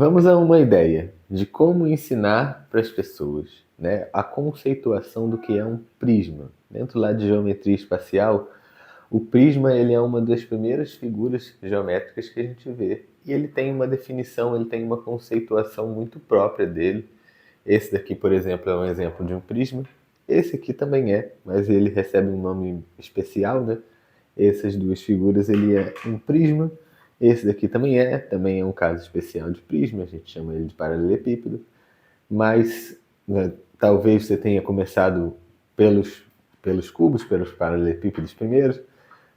Vamos a uma ideia de como ensinar para as pessoas, né, a conceituação do que é um prisma. Dentro lá de geometria espacial, o prisma ele é uma das primeiras figuras geométricas que a gente vê. E ele tem uma definição, ele tem uma conceituação muito própria dele. Esse daqui, por exemplo, é um exemplo de um prisma. Esse aqui também é, mas ele recebe um nome especial, né? Essas duas figuras, ele é um prisma. Esse daqui também é um caso especial de prisma, a gente chama ele de paralelepípedo. Mas né, talvez você tenha começado pelos cubos, pelos paralelepípedos primeiros,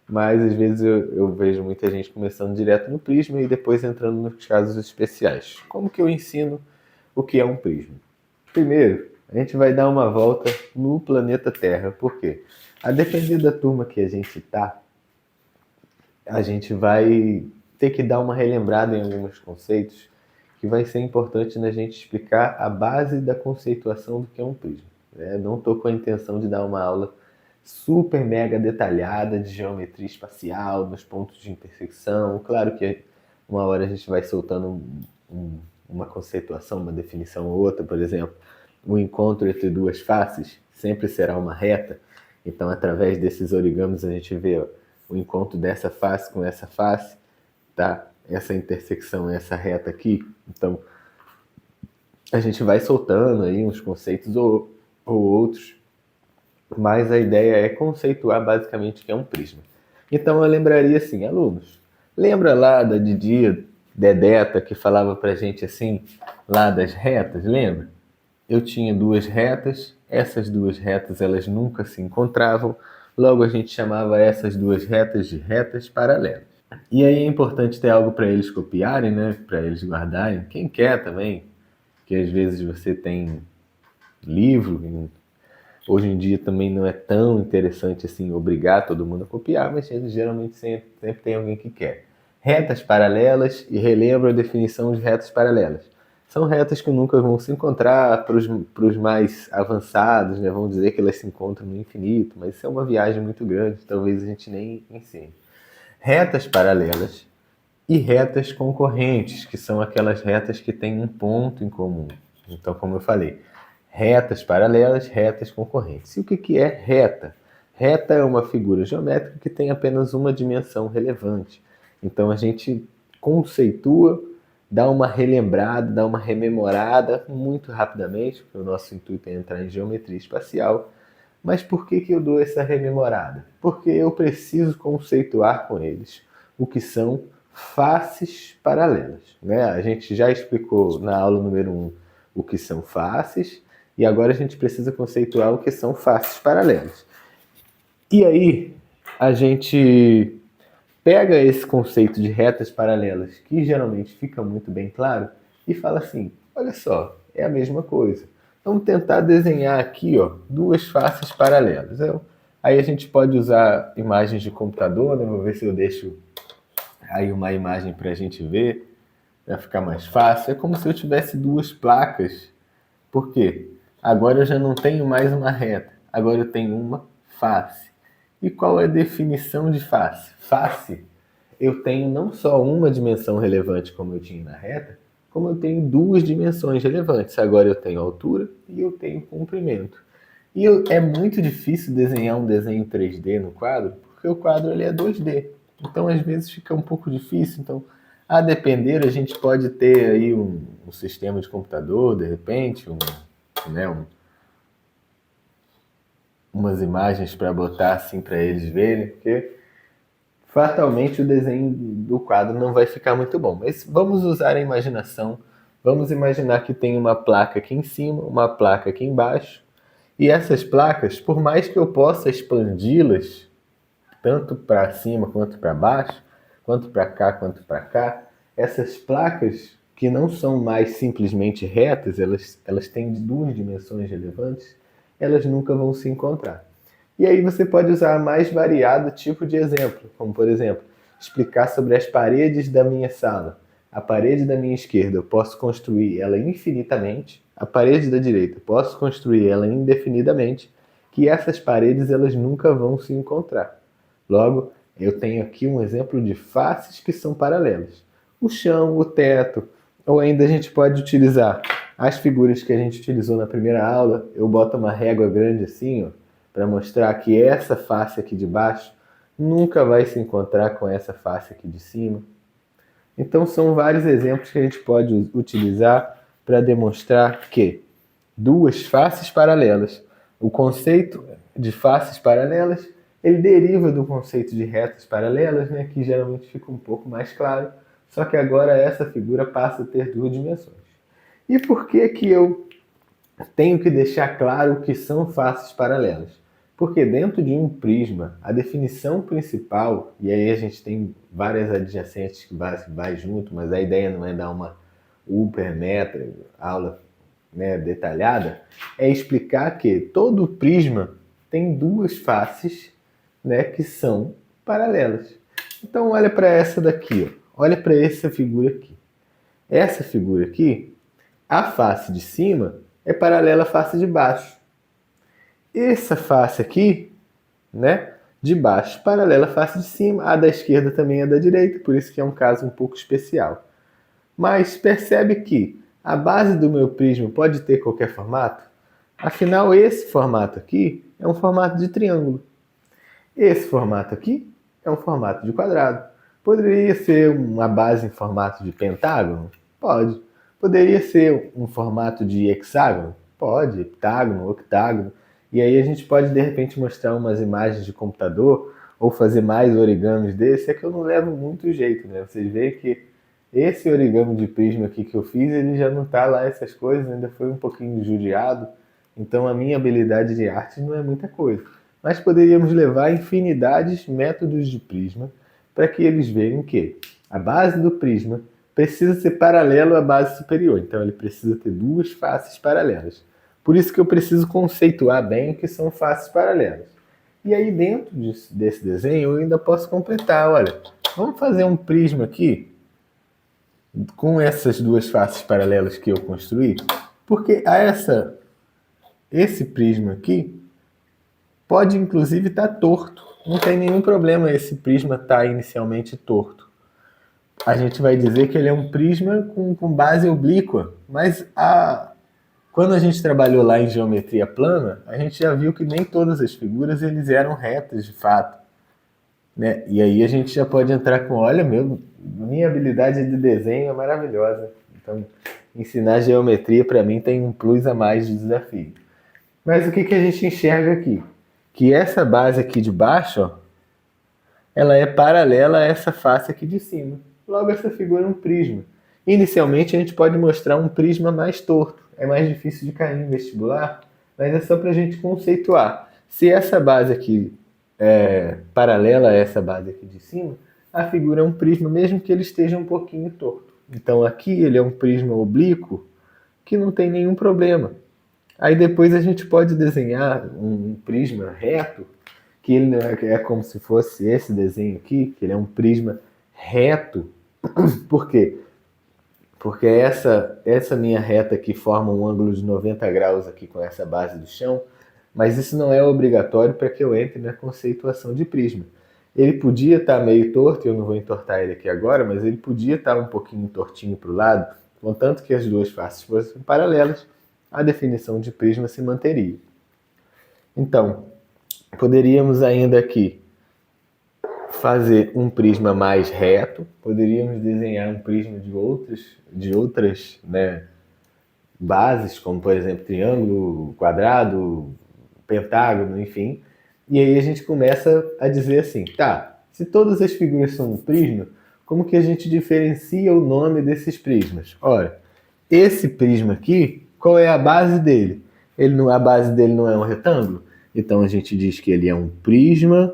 mas às vezes eu vejo muita gente começando direto no prisma e depois entrando nos casos especiais. Como que eu ensino o que é um prisma? Primeiro, a gente vai dar uma volta no planeta Terra. Por quê? A depender da turma que a gente está, a gente vai ter que dar uma relembrada em alguns conceitos que vai ser importante na gente explicar a base da conceituação do que é um prisma. Não estou com a intenção de dar uma aula super mega detalhada de geometria espacial, nos pontos de intersecção. Claro que uma hora a gente vai soltando uma conceituação, uma definição ou outra. Por exemplo, o encontro entre duas faces sempre será uma reta. Então, através desses origamis, a gente vê o encontro dessa face com essa face, tá? Essa intersecção, essa reta aqui. Então, a gente vai soltando aí uns conceitos ou outros, mas a ideia é conceituar basicamente o que é um prisma. Então, eu lembraria assim, alunos, lembra lá da Didi Dedeta que falava pra gente assim, lá das retas, lembra? Eu tinha duas retas, essas duas retas elas nunca se encontravam, logo a gente chamava essas duas retas de retas paralelas. E aí é importante ter algo para eles copiarem, né? Para eles guardarem. Quem quer também, que às vezes você tem livro, hoje em dia também não é tão interessante assim obrigar todo mundo a copiar, mas geralmente sempre tem alguém que quer. Retas paralelas, e relembro a definição de retas paralelas. São retas que nunca vão se encontrar para os mais avançados, né? Vão dizer que elas se encontram no infinito, mas isso é uma viagem muito grande, talvez a gente nem ensine. Retas paralelas e retas concorrentes, que são aquelas retas que têm um ponto em comum. Então, como eu falei, retas paralelas, retas concorrentes. E o que é reta? Reta é uma figura geométrica que tem apenas uma dimensão relevante. Então, a gente conceitua, dá uma relembrada, dá uma rememorada muito rapidamente, porque o nosso intuito é entrar em geometria espacial. Mas por que eu dou essa rememorada? Porque eu preciso conceituar com eles o que são faces paralelas. Né? A gente já explicou na aula número 1 o que são faces, e agora a gente precisa conceituar o que são faces paralelas. E aí a gente pega esse conceito de retas paralelas, que geralmente fica muito bem claro, e fala assim, olha só, é a mesma coisa. Vamos tentar desenhar aqui duas faces paralelas. Aí a gente pode usar imagens de computador, né? Vou ver se eu deixo aí uma imagem para a gente ver, para ficar mais fácil. É como se eu tivesse duas placas. Por quê? Agora eu já não tenho mais uma reta, agora eu tenho uma face. E qual é a definição de face? Face, eu tenho não só uma dimensão relevante como eu tinha na reta, como eu tenho duas dimensões relevantes. Agora eu tenho altura e eu tenho comprimento. E é muito difícil desenhar um desenho 3D no quadro, porque o quadro ele é 2D. Então às vezes fica um pouco difícil. Então, a depender, a gente pode ter aí um sistema de computador, de repente, umas imagens para botar assim para eles verem, porque fatalmente o desenho do quadro não vai ficar muito bom. Mas vamos usar a imaginação. Vamos imaginar que tem uma placa aqui em cima, uma placa aqui embaixo. E essas placas, por mais que eu possa expandi-las, tanto para cima quanto para baixo, quanto para cá quanto para cá, essas placas que não são mais simplesmente retas, elas têm duas dimensões relevantes, elas nunca vão se encontrar. E aí você pode usar mais variado tipo de exemplo, como por exemplo, explicar sobre as paredes da minha sala. A parede da minha esquerda eu posso construir ela infinitamente, a parede da direita eu posso construir ela indefinidamente, que essas paredes elas nunca vão se encontrar. Logo, eu tenho aqui um exemplo de faces que são paralelas. O chão, o teto, Ou ainda a gente pode utilizar as figuras que a gente utilizou na primeira aula. Eu boto uma régua grande assim, ó, para mostrar que essa face aqui de baixo nunca vai se encontrar com essa face aqui de cima. Então são vários exemplos que a gente pode utilizar para demonstrar que duas faces paralelas. O conceito de faces paralelas, ele deriva do conceito de retas paralelas, né, que geralmente fica um pouco mais claro, só que agora essa figura passa a ter duas dimensões. E por que que eu tenho que deixar claro o que são faces paralelas? Porque dentro de um prisma, a definição principal, e aí a gente tem várias adjacentes que vai junto, mas a ideia não é dar uma super meta aula, né, detalhada, é explicar que todo prisma tem duas faces, né, que são paralelas. Então olha para essa daqui, ó. Olha para essa figura aqui. Essa figura aqui, a face de cima é paralela à face de baixo. Essa face aqui, né, de baixo, paralela à face de cima. A da esquerda também é da direita, por isso que é um caso um pouco especial. Mas percebe que a base do meu prisma pode ter qualquer formato? Afinal, esse formato aqui é um formato de triângulo. Esse formato aqui é um formato de quadrado. Poderia ser uma base em formato de pentágono? Pode. Poderia ser um formato de hexágono? Pode. Heptágono, octágono. E aí a gente pode, de repente, mostrar umas imagens de computador ou fazer mais origamis desse. É que eu não levo muito jeito, né? Vocês veem que esse origami de prisma aqui que eu fiz, ele já não tá lá essas coisas, ainda foi um pouquinho judiado. Então a minha habilidade de arte não é muita coisa. Mas poderíamos levar infinidades de métodos de prisma para que eles vejam que a base do prisma precisa ser paralelo à base superior. Então ele precisa ter duas faces paralelas. Por isso que eu preciso conceituar bem o que são faces paralelas. E aí dentro desse desenho eu ainda posso completar. Olha, vamos fazer um prisma aqui com essas duas faces paralelas que eu construí, porque esse prisma aqui pode inclusive estar torto. Não tem nenhum problema esse prisma estar inicialmente torto. A gente vai dizer que ele é um prisma com base oblíqua, mas quando a gente trabalhou lá em geometria plana, a gente já viu que nem todas as figuras eles eram retas de fato, né? E aí a gente já pode entrar com, olha, minha habilidade de desenho é maravilhosa. Então, ensinar geometria para mim tem um plus a mais de desafio. Mas o que que a gente enxerga aqui? Que essa base aqui de baixo, ó, ela é paralela a essa face aqui de cima. Logo, essa figura é um prisma. Inicialmente, a gente pode mostrar um prisma mais torto. É mais difícil de cair em vestibular, mas é só para a gente conceituar. Se essa base aqui é paralela a essa base aqui de cima, a figura é um prisma, mesmo que ele esteja um pouquinho torto. Então, aqui ele é um prisma oblíquo que não tem nenhum problema. Aí depois a gente pode desenhar um prisma reto, que ele é como se fosse esse desenho aqui, que ele é um prisma reto. Por quê? Porque essa minha reta aqui forma um ângulo de 90 graus aqui com essa base do chão, mas isso não é obrigatório para que eu entre na conceituação de prisma. Ele podia estar meio torto, eu não vou entortar ele aqui agora, mas ele podia estar um pouquinho tortinho para o lado, contanto que as duas faces fossem paralelas, a definição de prisma se manteria. Então, poderíamos ainda aqui fazer um prisma mais reto, poderíamos desenhar um prisma de outras, né, bases, como por exemplo triângulo, quadrado, pentágono, enfim. E aí a gente começa a dizer assim, tá, se todas as figuras são um prisma, como que a gente diferencia o nome desses prismas? Ora, esse prisma aqui, qual é a base dele? A base dele não é um retângulo? Então a gente diz que ele é um prisma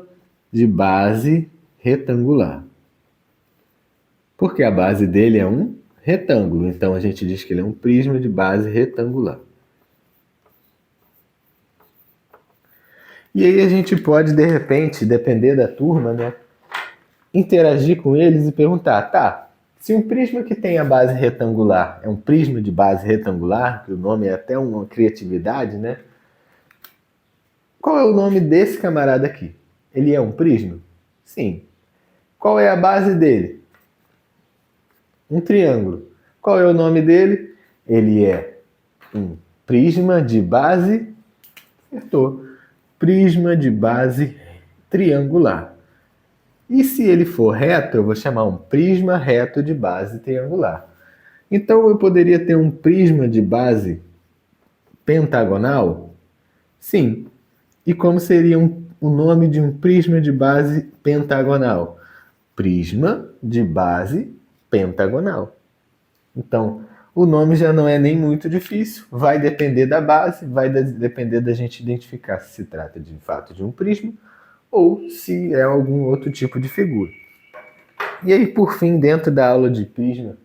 de base retangular. Porque a base dele é um retângulo, então a gente diz que ele é um prisma de base retangular. E aí a gente pode, de repente, depender da turma, né, interagir com eles e perguntar, tá, se um prisma que tem a base retangular é um prisma de base retangular, que o nome é até uma criatividade, né? Qual é o nome desse camarada aqui? Ele é um prisma? Sim. Qual é a base dele? Um triângulo. Qual é o nome dele? Ele é um prisma de base, acertou, prisma de base triangular. E se ele for reto, eu vou chamar um prisma reto de base triangular. Então eu poderia ter um prisma de base pentagonal? Sim. E como seria o nome de um prisma de base pentagonal? Prisma de base pentagonal. Então, o nome já não é nem muito difícil, vai depender da base, vai depender da gente identificar se trata de fato de um prisma ou se é algum outro tipo de figura. E aí, por fim, dentro da aula de prisma,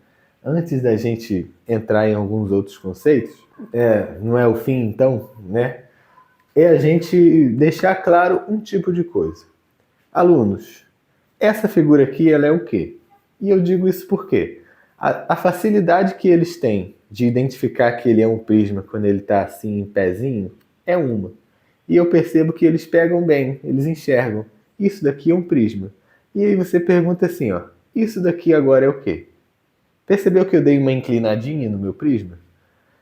antes da gente entrar em alguns outros conceitos, não é o fim então, né? É a gente deixar claro um tipo de coisa. Alunos, essa figura aqui, ela é o quê? E eu digo isso porque a facilidade que eles têm de identificar que ele é um prisma quando ele está assim em pezinho é uma. E eu percebo que eles pegam bem, eles enxergam. Isso daqui é um prisma. E aí você pergunta assim, ó, isso daqui agora é o quê? Percebeu que eu dei uma inclinadinha no meu prisma?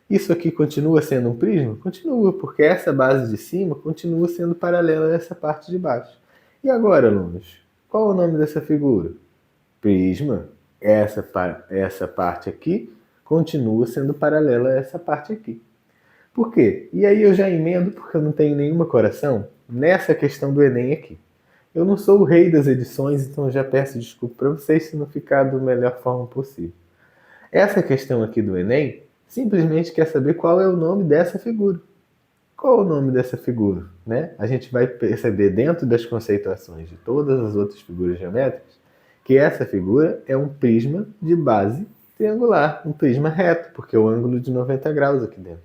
Isso aqui continua sendo um prisma? Continua, porque essa base de cima continua sendo paralela a essa parte de baixo. E agora, alunos, qual é o nome dessa figura? Prisma. Essa parte aqui continua sendo paralela a essa parte aqui. Por quê? E aí eu já emendo, porque eu não tenho nenhuma coração, nessa questão do Enem aqui. Eu não sou o rei das edições, então eu já peço desculpa para vocês se não ficar da melhor forma possível. Essa questão aqui do Enem simplesmente quer saber qual é o nome dessa figura. Qual é o nome dessa figura? Né? A gente vai perceber dentro das conceituações de todas as outras figuras geométricas que essa figura é um prisma de base triangular, um prisma reto, porque é o ângulo de 90 graus aqui dentro.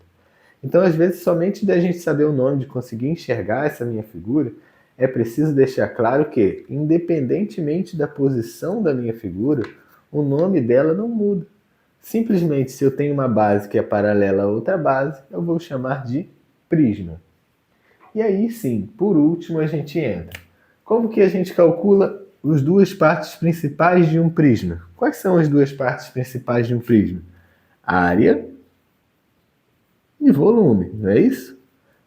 Então, às vezes, somente da gente saber o nome, de conseguir enxergar essa minha figura, é preciso deixar claro que, independentemente da posição da minha figura, o nome dela não muda. Simplesmente, se eu tenho uma base que é paralela a outra base, eu vou chamar de prisma. E aí sim, por último, a gente entra. Como que a gente calcula as duas partes principais de um prisma? Quais são as duas partes principais de um prisma? Área e volume, não é isso?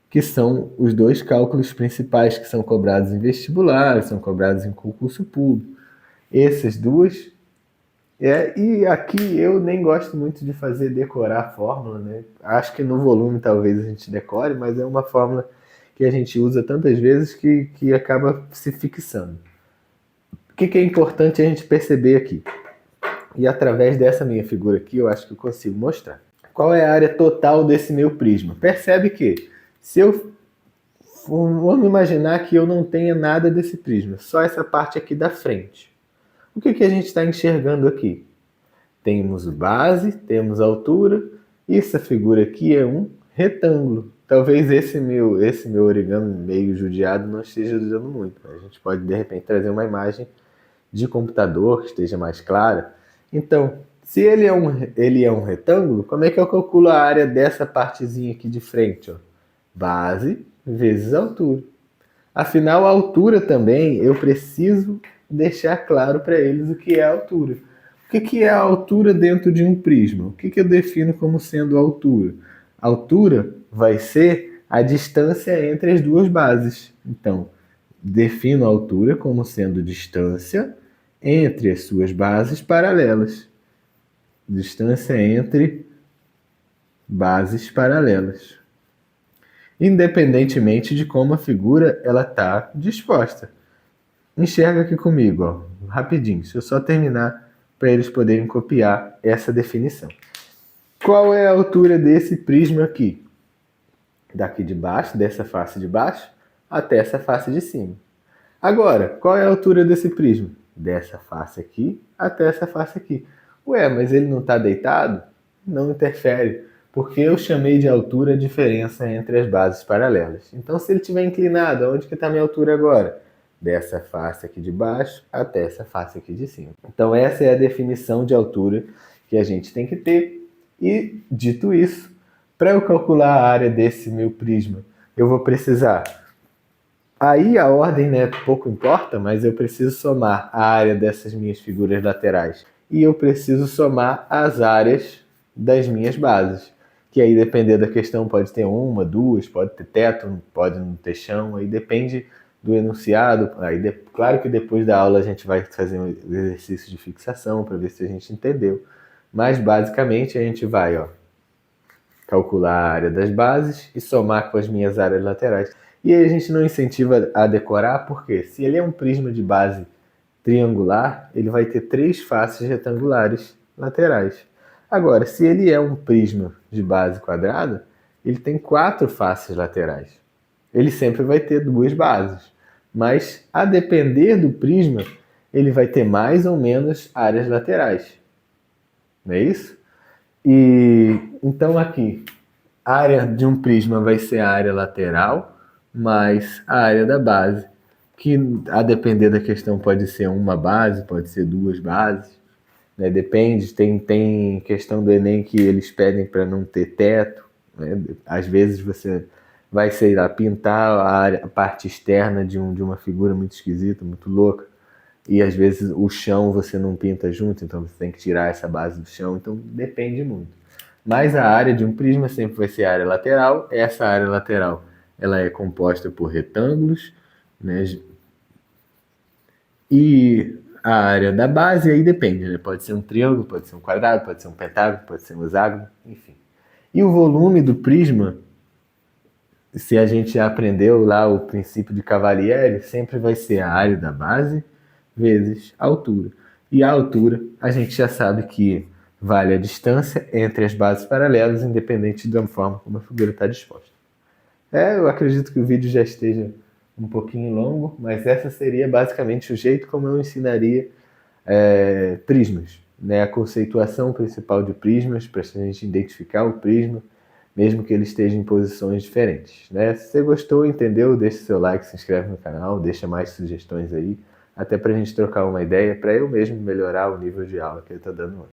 Que são os dois cálculos principais que são cobrados em vestibular, são cobrados em concurso público. Essas duas. E aqui eu nem gosto muito de fazer decorar a fórmula, né? Acho que no volume talvez a gente decore, mas é uma fórmula que a gente usa tantas vezes que acaba se fixando. O que é importante a gente perceber aqui? E através dessa minha figura aqui eu acho que eu consigo mostrar. Qual é a área total desse meu prisma? Percebe que se eu vamos imaginar que eu não tenha nada desse prisma, só essa parte aqui da frente. O que a gente está enxergando aqui? Temos base, temos altura, e essa figura aqui é um retângulo. Talvez esse meu origami meio judiado não esteja ajudando muito. A gente pode, de repente, trazer uma imagem de computador que esteja mais clara. Então, se ele é um retângulo, como é que eu calculo a área dessa partezinha aqui de frente? Ó? Base vezes altura. Afinal, a altura também, eu preciso deixar claro para eles o que é a altura. O que é a altura dentro de um prisma? O que eu defino como sendo a altura? A altura vai ser a distância entre as duas bases. Então, defino a altura como sendo distância entre as suas bases paralelas. Distância entre bases paralelas. Independentemente de como a figura ela está disposta. Enxerga aqui comigo, ó, rapidinho. Deixa eu só terminar para eles poderem copiar essa definição. Qual é a altura desse prisma aqui? Daqui de baixo, dessa face de baixo, até essa face de cima. Agora, qual é a altura desse prisma? Dessa face aqui até essa face aqui. Ué, mas ele não está deitado? Não interfere, porque eu chamei de altura a diferença entre as bases paralelas. Então, se ele estiver inclinado, onde que está a minha altura agora? Dessa face aqui de baixo até essa face aqui de cima. Então, essa é a definição de altura que a gente tem que ter. E, dito isso, para eu calcular a área desse meu prisma, eu vou precisar... Aí a ordem, né, pouco importa, mas eu preciso somar a área dessas minhas figuras laterais e eu preciso somar as áreas das minhas bases. Que aí, dependendo da questão, pode ter uma, duas, pode ter teto, pode não ter chão, aí depende do enunciado. Aí, claro que depois da aula a gente vai fazer um exercício de fixação para ver se a gente entendeu. Mas basicamente a gente vai calcular a área das bases e somar com as minhas áreas laterais. E aí a gente não incentiva a decorar, porque se ele é um prisma de base triangular, ele vai ter 3 faces retangulares laterais. Agora, se ele é um prisma de base quadrada, ele tem 4 faces laterais. Ele sempre vai ter 2 bases, mas a depender do prisma, ele vai ter mais ou menos áreas laterais. Não é isso? E então aqui, a área de um prisma vai ser a área lateral mais a área da base, que a depender da questão pode ser uma base, pode ser 2 bases, né? Depende, tem questão do Enem que eles pedem para não ter teto, né? Às vezes você vai, sei lá, pintar a parte externa de uma figura muito esquisita, muito louca, e às vezes o chão você não pinta junto, então você tem que tirar essa base do chão, então depende muito. Mas a área de um prisma sempre vai ser a área lateral. Essa área lateral ela é composta por retângulos, né? E a área da base aí depende, né? Pode ser um triângulo, pode ser um quadrado, pode ser um pentágono, pode ser um hexágono, enfim. E o volume do prisma, se a gente já aprendeu lá o princípio de Cavalieri, sempre vai ser a área da base vezes a altura. E a altura, a gente já sabe que vale a distância entre as bases paralelas, independente da forma como a figura está disposta. Eu acredito que o vídeo já esteja um pouquinho longo, mas essa seria basicamente o jeito como eu ensinaria prismas, né? A conceituação principal de prismas, para a gente identificar o prisma, mesmo que ele esteja em posições diferentes, né? Se você gostou, entendeu, deixa seu like, se inscreve no canal, deixa mais sugestões aí, até para a gente trocar uma ideia, para eu mesmo melhorar o nível de aula que eu estou dando hoje.